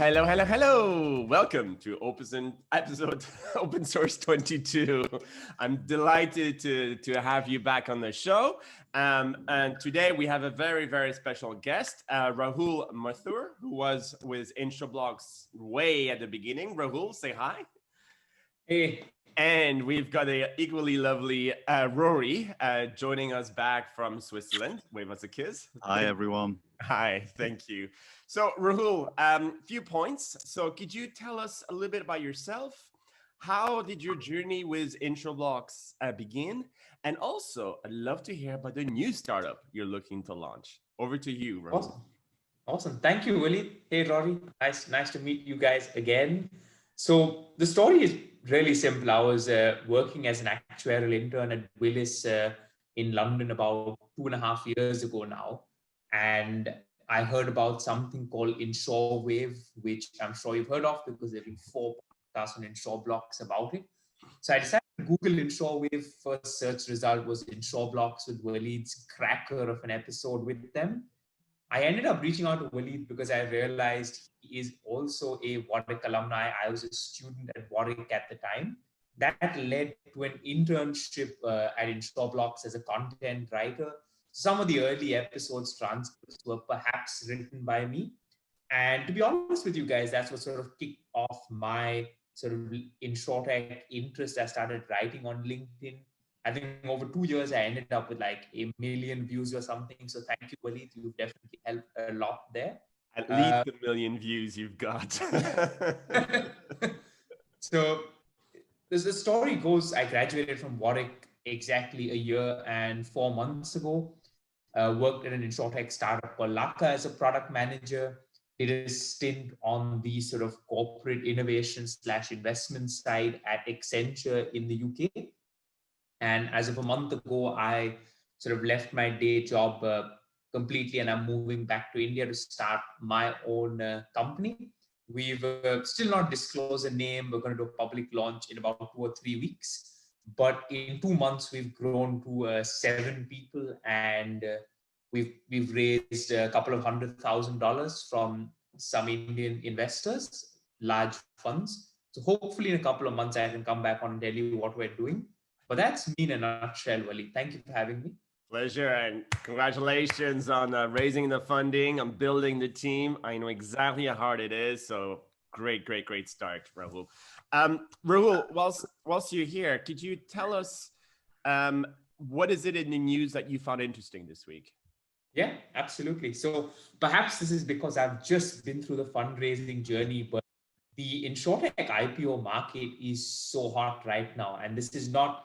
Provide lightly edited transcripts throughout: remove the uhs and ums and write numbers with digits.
Hello, hello, hello. Welcome to episode Open Source 22. I'm delighted to have you back on the show. And today we have a very, very special guest, Rahul Mathur, who was with Insureblocks way at the beginning. Rahul, say hi. Hey. And we've got an equally lovely Rory joining us back from Switzerland. Wave us a kiss. Hi, everyone. Hi, thank you. So Rahul, few points. So could you tell us a little bit about yourself? How did your journey with Insureblocks begin? And also, I'd love to hear about the new startup you're looking to launch. Over to you, Rahul. Awesome. Thank you, Willie. Hey, Rory. Nice to meet you guys again. So the story is really simple. I was working as an actuarial intern at Willis in London about 2.5 years ago now. And I heard about something called Insurewave, which I'm sure you've heard of because there have been 4 podcasts on Insureblocks about it. So I decided to Google Insurewave. First search result was Insureblocks with Waleed's cracker of an episode with them. I ended up reaching out to Waleed because I realized he is also a Warwick alumni. I was a student at Warwick at the time. That led to an internship at Insureblocks as a content writer. Some of the early episodes transcripts were perhaps written by me. And to be honest with you guys, that's what sort of kicked off my sort of InsurTech interest. I started writing on LinkedIn. I think over 2 years, I ended up with like 1 million views or something. So thank you, Waleed. You've definitely helped a lot there. At least 1 million views you've got. So the story goes, I graduated from Warwick exactly 1 year and 4 months ago. Worked at an InsurTech startup called Laka as a product manager. Did a stint on the sort of corporate innovation / investment side at Accenture in the UK. And as of a month ago, I sort of left my day job completely, and I'm moving back to India to start my own company. We've still not disclosed a name. We're going to do a public launch in about 2 or 3 weeks. But in 2 months, we've grown to 7 people, and we've raised a couple of $100,000 from some Indian investors, large funds. So hopefully in a couple of months, I can come back on and tell you what we're doing. But that's me in a nutshell, Waleed. Thank you for having me. Pleasure, and congratulations on raising the funding, on building the team. I know exactly how hard it is, so great start, Rahul. Rahul, whilst you're here, could you tell us what is it in the news that you found interesting this week? Yeah, absolutely. So perhaps this is because I've just been through the fundraising journey, but the InsurTech IPO market is so hot right now. And this is not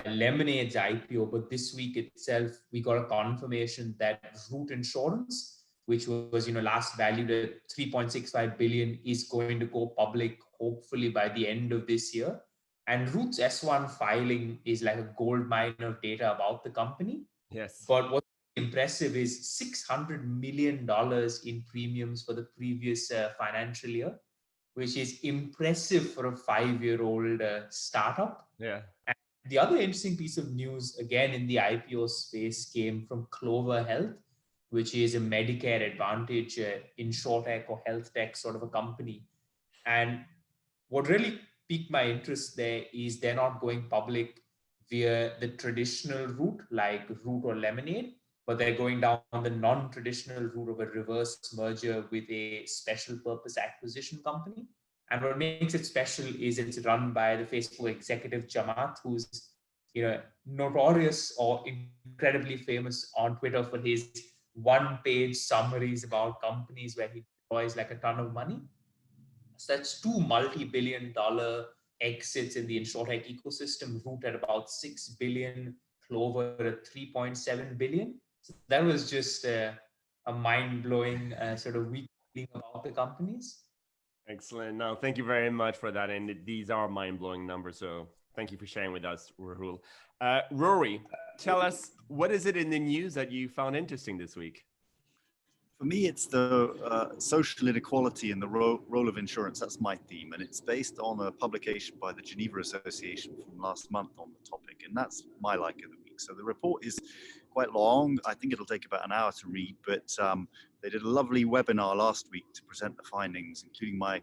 Lemonade's IPO, but this week itself, we got a confirmation that Root Insurance, which was last valued at 3.65 billion, is going to go public hopefully by the end of this year. And Root's S1 filing is like a gold mine of data about the company. Yes. But what's impressive is $600 million in premiums for the previous financial year, which is impressive for a 5-year-old startup. Yeah. And the other interesting piece of news, again, in the IPO space came from Clover Health, which is a Medicare Advantage InsurTech or health tech sort of a company. And what really piqued my interest there is they're not going public via the traditional route like Root or Lemonade, but they're going down the non-traditional route of a reverse merger with a special purpose acquisition company. And what makes it special is it's run by the Facebook executive Chamath, who's notorious or incredibly famous on Twitter for his one-page summaries about companies where he deploys like a ton of money. So that's 2 multi-billion-dollar exits in the InsurTech ecosystem, Root at about 6 billion, Clover at 3.7 billion. So that was just a mind-blowing sort of week about the companies. Excellent. No, thank you very much for that. And these are mind-blowing numbers. So thank you for sharing with us, Rahul. Rory, tell us, what is it in the news that you found interesting this week? For me, it's the social inequality and the role of insurance. That's my theme. And it's based on a publication by the Geneva Association from last month on the topic. And that's my like of the week. So the report is quite long. I think it'll take about an hour to read, but they did a lovely webinar last week to present the findings, including my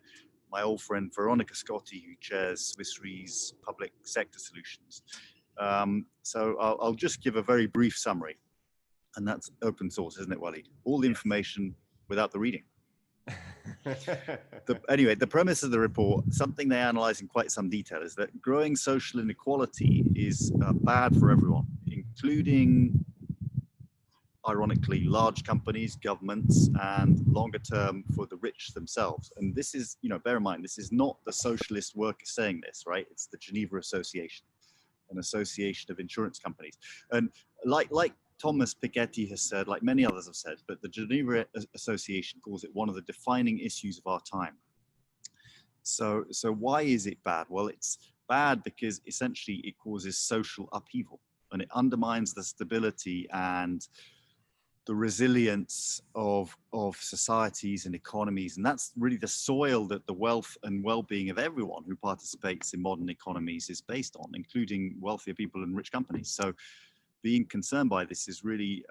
old friend Veronica Scotti, who chairs Swiss Re's Public Sector Solutions. So I'll just give a very brief summary, and that's open source, isn't it, Walid? All the information without the reading. Anyway, the premise of the report, something they analyze in quite some detail, is that growing social inequality is bad for everyone, including, ironically, large companies, governments, and longer term for the rich themselves. And this is, bear in mind, this is not the socialist workers saying this, right? It's the Geneva Association, an association of insurance companies. And like Thomas Piketty has said, like many others have said, but the Geneva Association calls it one of the defining issues of our time. So why is it bad? Well, it's bad because essentially it causes social upheaval, and it undermines the stability and the resilience of societies and economies. And that's really the soil that the wealth and well-being of everyone who participates in modern economies is based on, including wealthier people and rich companies. So being concerned by this is really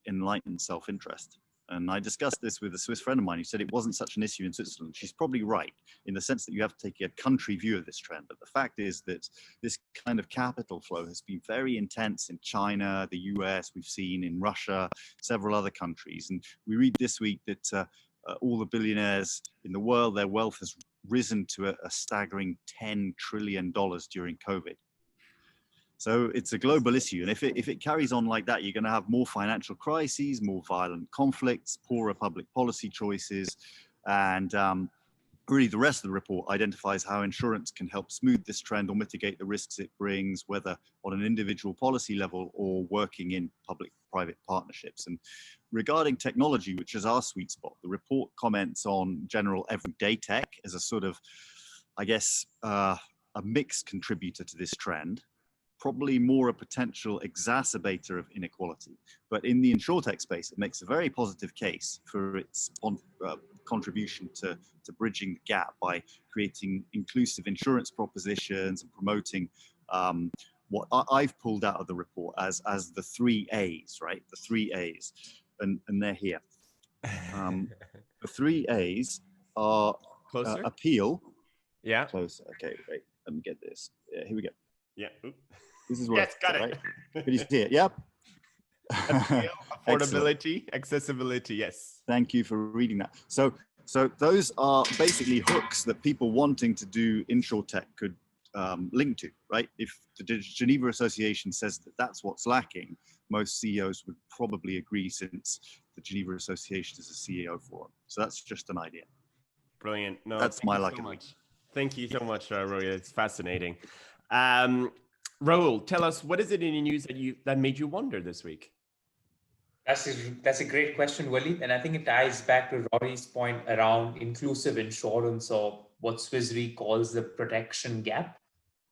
enlightened self-interest. And I discussed this with a Swiss friend of mine who said it wasn't such an issue in Switzerland. She's probably right in the sense that you have to take a country view of this trend. But the fact is that this kind of capital flow has been very intense in China, the US, we've seen in Russia, several other countries. And we read this week that all the billionaires in the world, their wealth has risen to a staggering $10 trillion during COVID. So it's a global issue. And if it carries on like that, you're going to have more financial crises, more violent conflicts, poorer public policy choices. And really the rest of the report identifies how insurance can help smooth this trend or mitigate the risks it brings, whether on an individual policy level or working in public-private partnerships. And regarding technology, which is our sweet spot, the report comments on general everyday tech as a sort of, I guess, a mixed contributor to this trend. Probably more a potential exacerbator of inequality. But in the insurtech space, it makes a very positive case for its contribution to bridging the gap by creating inclusive insurance propositions and promoting what I've pulled out of the report as the 3 A's, right? The 3 A's, and they're here. The 3 A's are appeal. Yeah. Closer. Okay, wait, let me get this. Yeah, here we go. Yeah. Oop. This is what. Yes, got it. Right? Can you see it? Yep. Appeal, affordability, accessibility. Yes. Thank you for reading that. So those are basically hooks that people wanting to do insurtech could link to, right? If the Geneva Association says that that's what's lacking, most CEOs would probably agree, since the Geneva Association is a CEO forum. So that's just an idea. Brilliant. No, that's my luck. Thank you so much, Rory. It's fascinating. Rahul, tell us, what is it in the news that made you wonder this week? That's a great question, Wally. And I think it ties back to Rory's point around inclusive insurance, or what Swiss Re calls the protection gap.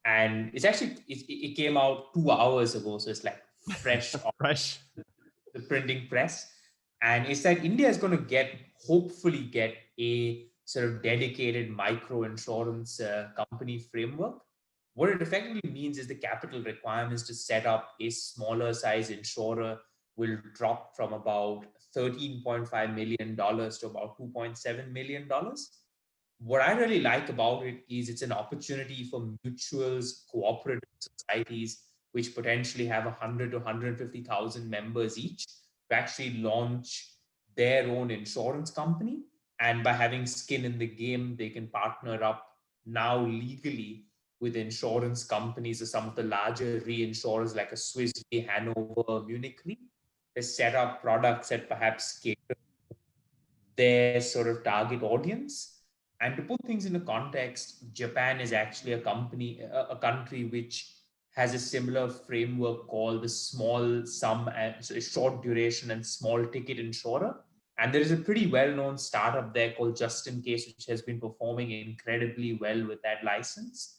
And it's actually, it came out 2 hours ago. So it's like fresh off the printing press. And it's that India is going to hopefully get a sort of dedicated micro insurance company framework. What it effectively means is the capital requirements to set up a smaller size insurer will drop from about $13.5 million to about $2.7 million. What I really like about it is it's an opportunity for mutuals, cooperative societies, which potentially have 100 to 150,000 members each, to actually launch their own insurance company. And by having skin in the game, they can partner up now legally with insurance companies or some of the larger reinsurers like a Swiss Re, Hanover, Munich Re. They set up products that perhaps cater their sort of target audience. And to put things into context, Japan is actually a country which has a similar framework called the small sum and short duration and small ticket insurer. And there is a pretty well-known startup there called Just In Case, which has been performing incredibly well with that license.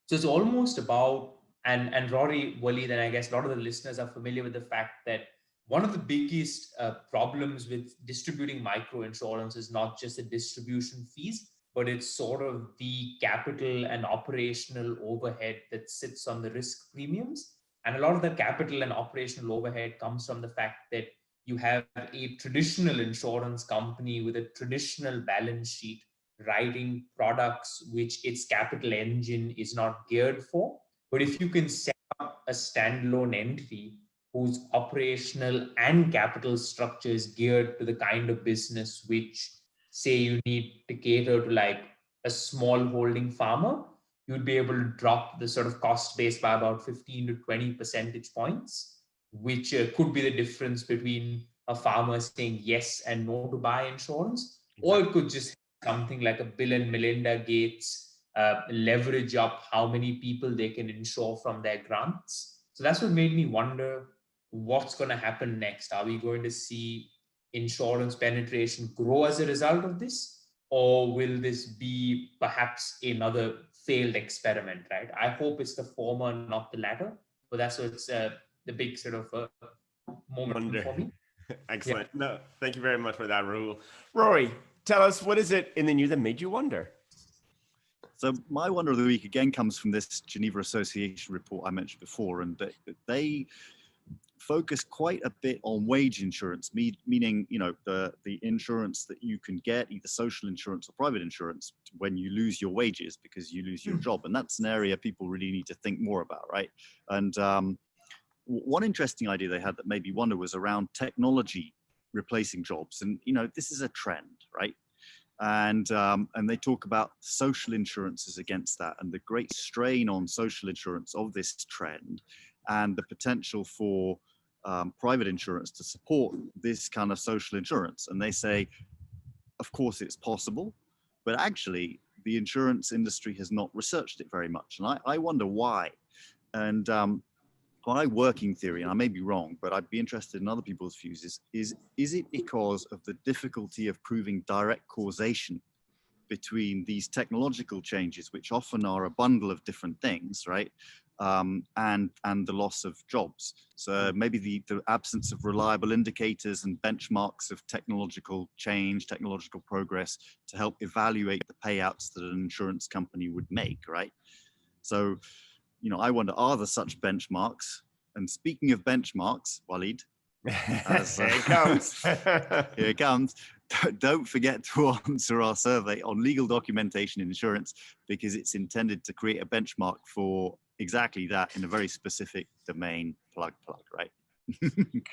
So it's almost about, and Rory, Waleed, and I guess a lot of the listeners are familiar with the fact that one of the biggest problems with distributing micro insurance is not just the distribution fees, but it's sort of the capital and operational overhead that sits on the risk premiums. And a lot of the capital and operational overhead comes from the fact that you have a traditional insurance company with a traditional balance sheet writing products which its capital engine is not geared for. But if you can set up a standalone entity whose operational and capital structure is geared to the kind of business which, say, you need to cater to like a small holding farmer, you'd be able to drop the sort of cost base by about 15 to 20 percentage points, which could be the difference between a farmer saying yes and no to buy insurance. Exactly. Or it could just something like a Bill and Melinda Gates leverage up how many people they can insure from their grants. So that's what made me wonder what's going to happen next. Are we going to see insurance penetration grow as a result of this? Or will this be perhaps another failed experiment, right? I hope it's the former, not the latter. But that's what's the big sort of moment for me. Excellent. Yeah. No, thank you very much for that, Rahul. Rory, tell us, what is it in the news that made you wonder? So my wonder of the week again comes from this Geneva Association report I mentioned before, and they focus quite a bit on wage insurance, meaning, you know, the insurance that you can get, either social insurance or private insurance, when you lose your wages because you lose your job. And that's an area people really need to think more about, right? And one interesting idea they had that made me wonder was around technology replacing jobs. And, you know, this is a trend, right? And they talk about social insurances against that and the great strain on social insurance of this trend and the potential for private insurance to support this kind of social insurance. And they say, of course, it's possible, but actually the insurance industry has not researched it very much. And I wonder why. And my working theory, and I may be wrong, but I'd be interested in other people's views, is it because of the difficulty of proving direct causation between these technological changes, which often are a bundle of different things, right? And the loss of jobs. So maybe the absence of reliable indicators and benchmarks of technological change, technological progress to help evaluate the payouts that an insurance company would make, right? So, you know, I wonder, are there such benchmarks? And speaking of benchmarks, Walid, as, here it comes. Here it comes. Don't forget to answer our survey on legal documentation in insurance, because it's intended to create a benchmark for exactly that in a very specific domain. Plug, right?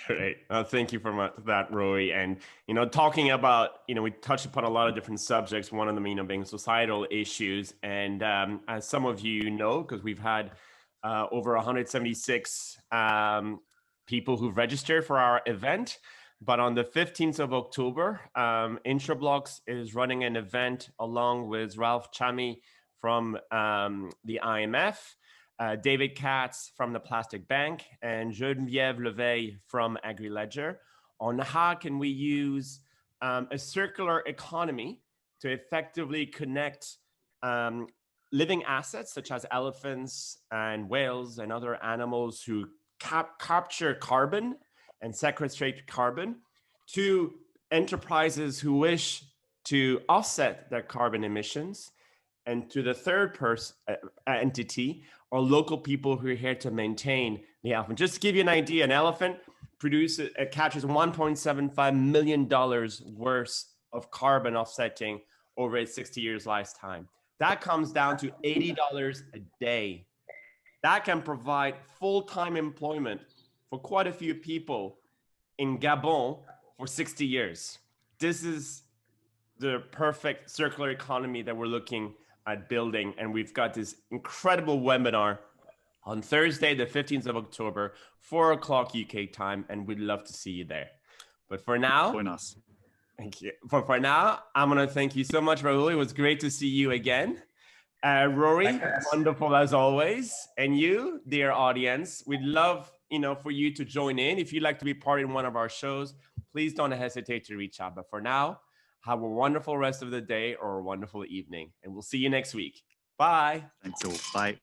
Great. Thank you for that, Rory. And, you know, talking about, you know, we touched upon a lot of different subjects, one of them, you know, being societal issues. And as some of you know, because we've had over 176 people who've registered for our event. But on the 15th of October, Insureblocks is running an event along with Ralph Chami from the IMF, David Katz from the Plastic Bank, and Geneviève Leveille from AgriLedger on how can we use a circular economy to effectively connect living assets such as elephants and whales and other animals who capture carbon and sequestrate carbon to enterprises who wish to offset their carbon emissions, and to the third entity or local people who are here to maintain the elephant. Just to give you an idea, an elephant catches $1.75 million worth of carbon offsetting over its 60 years lifetime. That comes down to $80 a day. That can provide full-time employment for quite a few people in Gabon for 60 years. This is the perfect circular economy that we're looking at building. And we've got this incredible webinar on Thursday, the 15th of October, 4 o'clock UK time. And we'd love to see you there. But for now, join us. Thank you. For now, I'm going to thank you so much, Rahul. It was great to see you again. Rory, wonderful as always. And you, dear audience, we'd love, you know, for you to join in. If you'd like to be part in one of our shows, please don't hesitate to reach out. But for now, have a wonderful rest of the day or a wonderful evening. And we'll see you next week. Bye. Thanks all. Bye.